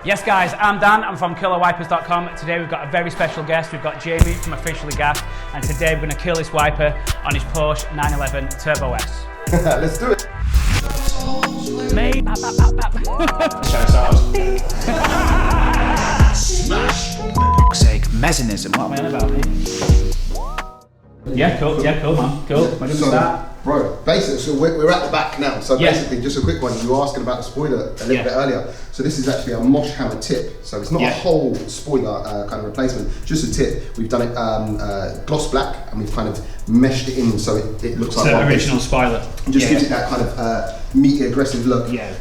Yes guys, I'm Dan, I'm from killerwipers.com. Today we've got a very special guest. We've got Jamie from Officially Gassed, and today we're going to kill this wiper on his Porsche 911 Turbo S. Let's do it. Mate, Smash. Fuck's sake, mechanism. What am I on about, mate? Yeah, cool, man. Cool. When do we start? Bro, basically, so we're at the back now. So basically, just a quick one. You were asking about the spoiler a little bit earlier. So this is actually a Mosh hammer tip. So it's not a whole spoiler kind of replacement, just a tip. We've done it gloss black, and we've kind of meshed it in so it looks like the original spoiler. Just gives it that kind of meaty, aggressive look. Yeah.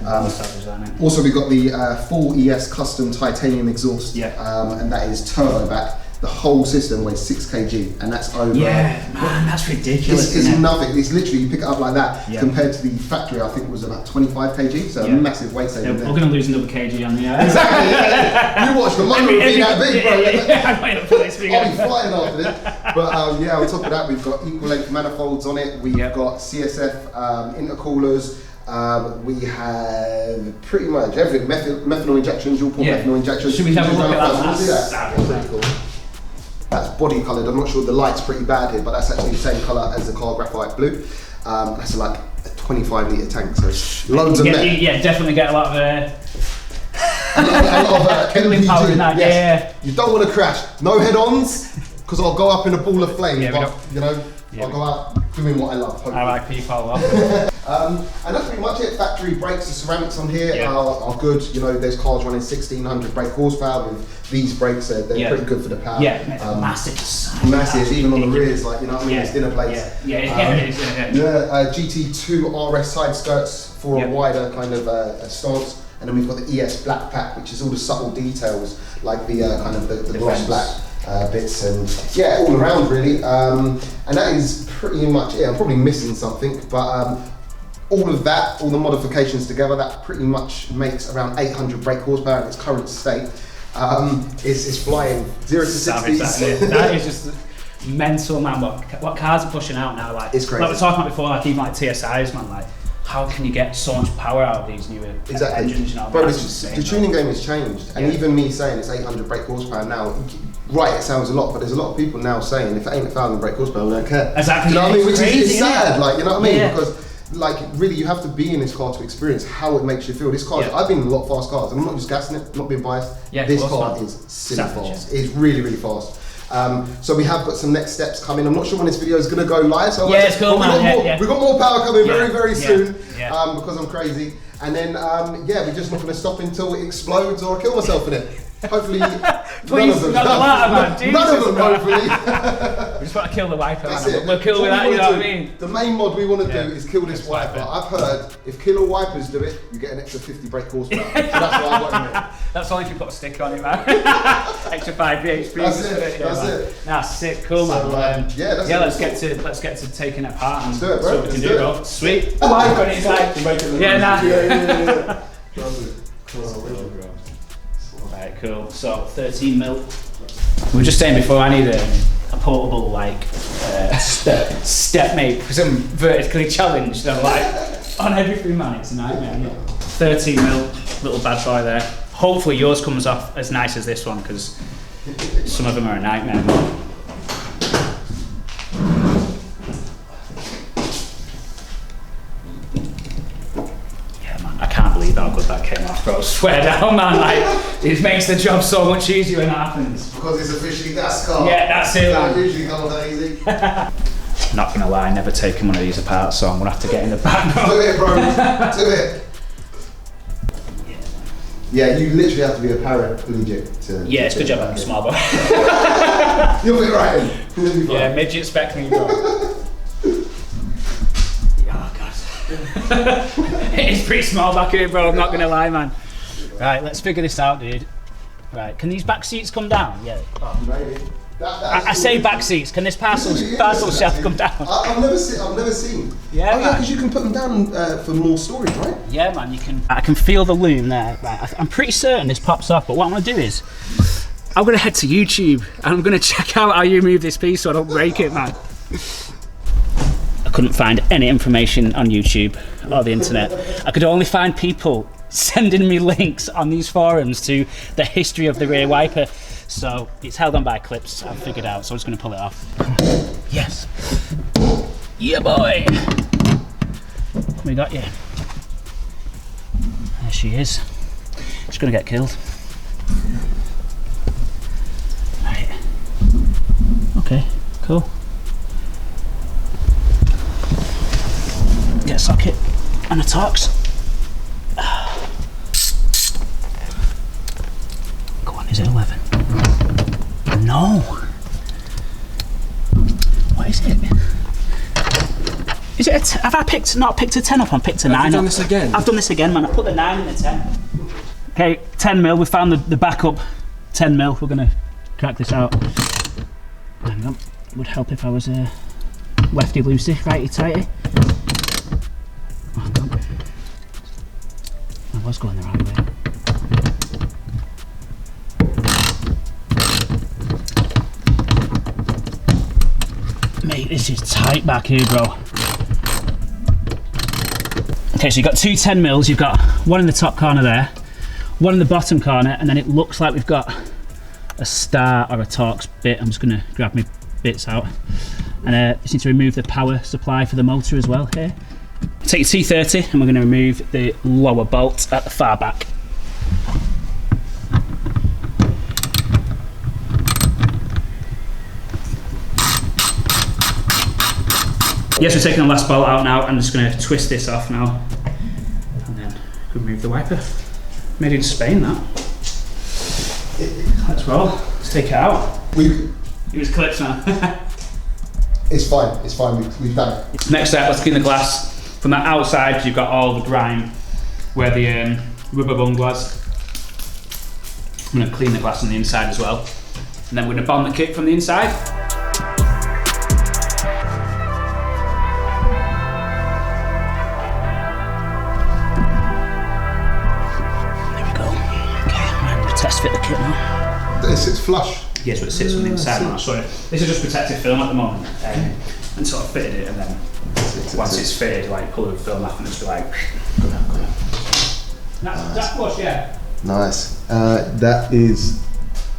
Also, we've got the full ES custom titanium exhaust. And that is turbo back. The whole system weighs 6 kg, and that's over. Yeah, man, that's ridiculous. It's nothing. It's literally, you pick it up like that compared to the factory. I think it was about 25 kg, so a massive weight saving. We're going to lose another kg on the Exactly. Yeah. You watch the money will be that big, bro. I'll be flying after this. But on top of that, we've got equal length manifolds on it. We've got CSF intercoolers. We have pretty much everything. Methanol injections, dual port methanol injections. Should we have a look at that? That's pretty cool. That's body coloured. I'm not sure the light's pretty bad here, but that's actually the same colour as the car graphite blue. That's like a 25 litre tank, so it's loads of net. Yeah, definitely get a lot of a lot of cooling power in that. Yes. You don't want to crash. No head-ons, because I'll go up in a ball of flame. But you know, I'll go out doing what I love. Hopefully. R.I.P. Paul. And that's pretty much it. Factory brakes, the ceramics on here are good. You know, there's cars running 1600 brake horsepower with these brakes. They're pretty good for the power. Massive. Massive, even on the rears, like, you know what I mean? It's dinner plates. GT2 RS side skirts for a wider kind of stance. And then we've got the ES black pack, which is all the subtle details, like the kind of the gloss black bits, and all around really. And that is pretty much it. I'm probably missing something, but all of that, all the modifications together, that pretty much makes around 800 brake horsepower in its current state. It's flying 0 to 60. That is just mental, man. What cars are pushing out now? Like, it's crazy. Like we were talking about before, like even like TSIs, man. Like, how can you get so much power out of these newer engines? You know, but the tuning game has changed, and even me saying it's 800 brake horsepower now. Right, it sounds a lot, but there's a lot of people now saying if it ain't 1,000 brake horsepower, I don't care. Exactly. You know what I mean? Which crazy, is sad, like, you know what I mean? Yeah. Because like, really, you have to be in this car to experience how it makes you feel. This car, I've been in a lot of fast cars, and I'm not just gassing it, I'm not being biased. This car is silly fast. It's really, really fast. So we have got some next steps coming. I'm not sure when this video is going to go live. So it's cool, man. We've got more power coming very soon because I'm crazy. And then, we're just not going to stop until it explodes or I kill myself in it. Hopefully, please, none of them, hopefully. We just want to kill the wiper, man. We'll kill with that, you know what I mean? The main mod we want to do is kill this wiper. I've heard if killer wipers do it, you get an extra 50 brake horsepower. So that's what I got in it. That's only if you put a sticker on it, man. Extra 5 bhp. That's it. Nah, sick, cool, man. Let's get to taking it apart. Let's do it, bro. Let's do it, bro. Sweet. Oh, I've got it inside. Yeah. Right, cool. So 13 mil. We were just saying before, I need a portable like step mate because I'm vertically challenged. I'm like on everything, man. It's a nightmare. 13 mil, little bad boy there. Hopefully yours comes off as nice as this one because some of them are a nightmare. How good that came off, bro. Swear down, man. Like, it makes the job so much easier when it happens. Because it's officially gas car. Yeah, that's it, man. Usually comes that easy. Not gonna lie, never taken one of these apart, so I'm gonna have to get in the back. Do it, bro. Do it. Yeah, you literally have to be a paraplegic to. Yeah, it's good job I'm a small boy. You'll be right in. You'll be fine. Yeah, midget spec me, bro. It's pretty small back here, bro. I'm not gonna lie, man. Right, let's figure this out, dude. Right, can these back seats come down? Yeah. Oh, maybe. I say back seats. Can this parcel shelf come down? I've never seen. Yeah, because you can put them down for more storage, right? Yeah, man. You can. I can feel the loom there. Right, I'm pretty certain this pops off. But what I'm gonna do is, I'm gonna head to YouTube and I'm gonna check out how you move this piece so I don't break it, man. I couldn't find any information on YouTube or the internet. I could only find people sending me links on these forums to the history of the rear wiper. So it's held on by clips, I've figured out, so I'm just going to pull it off. Yes. Yeah, boy. We got you. There she is. She's going to get killed. Right. Okay, cool. Get a socket and a Torx. Go on, is it 11? No. What is it? Is it have I not picked a 10 up, I picked a 9 up. Have you done this again? I've done this again, man. I put the 9 in the 10. Okay, 10 mil. We found the backup 10 mil. We're gonna crack this out. Hang on. Would help if I was lefty loosey, righty tighty. Oh God. I was going the right way. Mate, this is tight back here, bro. Okay, so you've got 2 10 mils. You've got one in the top corner there, one in the bottom corner, and then it looks like we've got a star or a Torx bit. I'm just going to grab my bits out. And just need to remove the power supply for the motor as well here. Take your T30 and we're going to remove the lower bolt at the far back. Yes, we're taking the last bolt out now. I'm just going to twist this off now and then remove the wiper. Made in Spain, that. Let's roll. Let's take it out. It was clips now. It's fine. We've done it. Next step, let's clean the glass. From that outside, you've got all the grime where the rubber bung was. I'm going to clean the glass on the inside as well. And then we're going to bond the kit from the inside. Test fit the kit now. This is flush. Yes, but it sits on the inside. I'm not sure. This is just protective film at the moment, and sort of fitted it, and then once it's fitted, like pull the film off and just be like, go down. That's flush, yeah. Nice.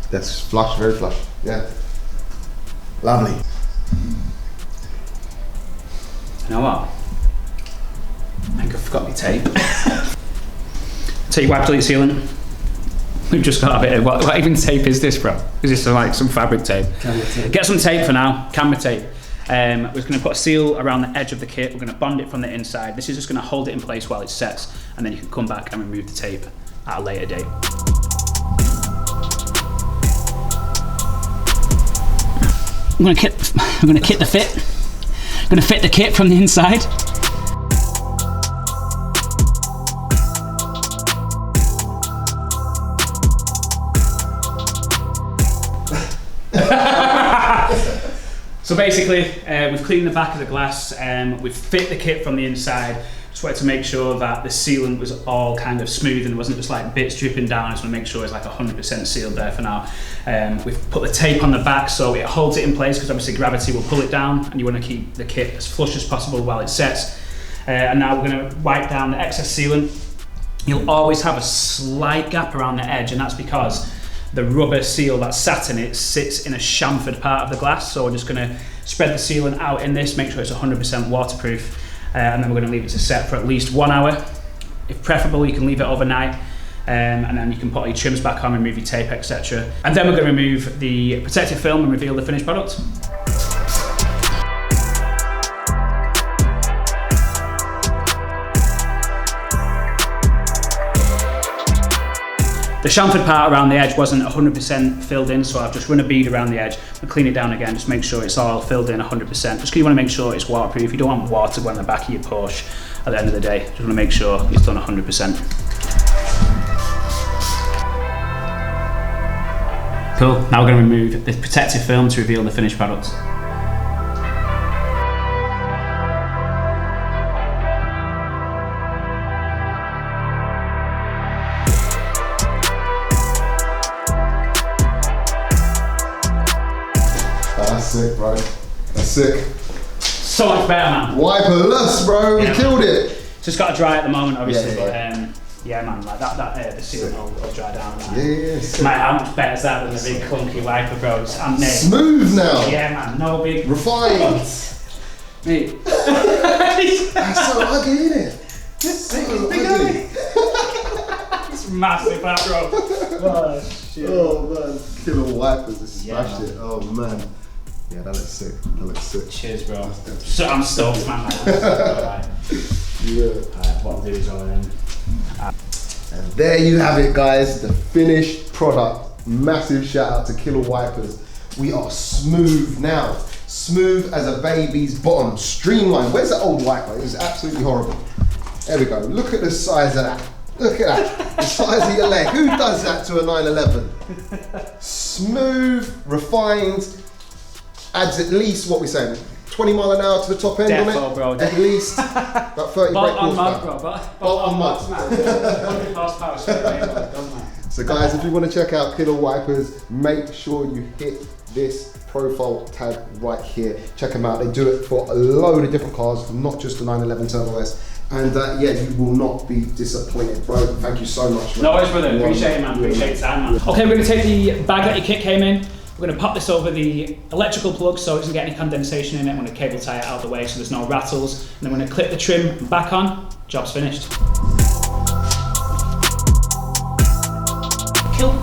That's flush, very flush. Yeah. Lovely. You know what? I think I forgot my tape. Take your wipe delete sealant. We've just got a bit of, what even tape is this, bro? Is this like some fabric tape? Camera tape. Get some tape for now, camera tape. We're just going to put a seal around the edge of the kit. We're going to bond it from the inside. This is just going to hold it in place while it sets, and then you can come back and remove the tape at a later date. I'm going to kit the fit. I'm going to fit the kit from the inside. So basically, we've cleaned the back of the glass, we've fit the kit from the inside. Just wanted to make sure that the sealant was all kind of smooth and it wasn't just like bits dripping down. I just want to make sure it's like 100% sealed there for now. We've put the tape on the back so it holds it in place because obviously gravity will pull it down and you want to keep the kit as flush as possible while it sets. And now we're going to wipe down the excess sealant. You'll always have a slight gap around the edge, and that's because the rubber seal that's sat in it sits in a chamfered part of the glass. So we're just going to spread the sealant out in this, make sure it's 100% waterproof, and then we're going to leave it to set for at least 1 hour. If preferable, you can leave it overnight, and then you can put your trims back on, remove your tape, etc. And then we're going to remove the protective film and reveal the finished product. The chamfered part around the edge wasn't 100% filled in, so I've just run a bead around the edge and clean it down again, just make sure it's all filled in 100%. Just because you want to make sure it's waterproof. You don't want water to go on the back of your Porsche at the end of the day. Just want to make sure it's done 100%. Cool, now we're going to remove the protective film to reveal the finished product. That's sick, bro. That's sick. So much better, man. Wiperless, bro. We killed it. Just got to dry at the moment, obviously. Yeah, Yeah, man, like that the sealant will dry down. Like. Yeah. Mate, how much better is that than the big clunky wiper, bro? It's smooth now. Yeah, man, no big. Refined. Mate. That's so ugly, isn't it? It's ugly. It's massive, that, bro. Oh, shit. Oh, man. Killer wipers, just smashed it. Oh, man. Yeah, that looks sick. That looks sick. Cheers, bro. So, I'm stoked, man. Alright. Yeah. Alright, what I'll do is I'll And there you have it, guys. The finished product. Massive shout out to Killer Wipers. We are smooth now. Smooth as a baby's bottom. Streamlined. Where's that old wiper? It was absolutely horrible. There we go. Look at the size of that. Look at that. The size of your leg. Who does that to a 911? Smooth, refined. Adds at least, what we saying, 20 mile an hour to the top end on it? Bro, at least about 30 brake horsepower. Bolt on mud, man. 100 horsepower straight away, doesn't it? So guys, if you want to check out Killer Wipers, make sure you hit this profile tag right here. Check them out. They do it for a load of different cars, not just the 911 Turbo S. And yeah, you will not be disappointed, bro. Thank you so much, man. No worries, brother. Appreciate it, man. Appreciate your time, man. Okay, we're going to take the bag that your kit came in. We're going to pop this over the electrical plug so it doesn't get any condensation in it. I'm going to cable tie it out of the way so there's no rattles. And then we're going to clip the trim back on. Job's finished. Cool.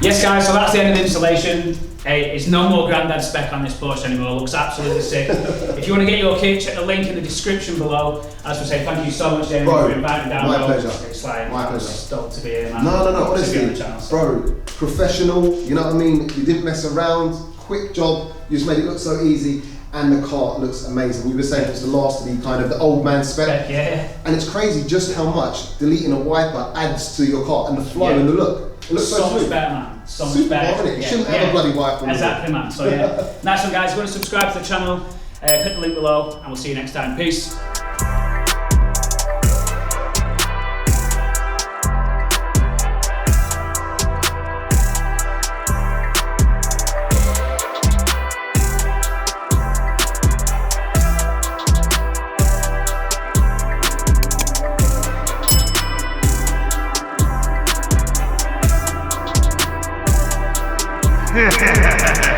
Yes, guys, so that's the end of the installation. Hey, it's no more granddad spec on this Porsche anymore. It looks absolutely sick. If you want to get your kit, check the link in the description below. As we say, thank you so much, Damien, for inviting me down. My pleasure. It's like, my I'm pleasure. stoked to be here, man. No, honestly, Channel, so. bro, professional, you know what I mean? You didn't mess around, quick job, you just made it look so easy, and the car looks amazing. You were saying it's the last of the kind of the old man spec. Yeah. And it's crazy just how much deleting a wiper adds to your car and the flow and the look. It looks so much smooth. better, man. So much Super better. it? You shouldn't have a bloody wiper on Exactly, man. So yeah. Nice one, guys. If you want to subscribe to the channel, click the link below, and we'll see you next time. Peace. Yeah.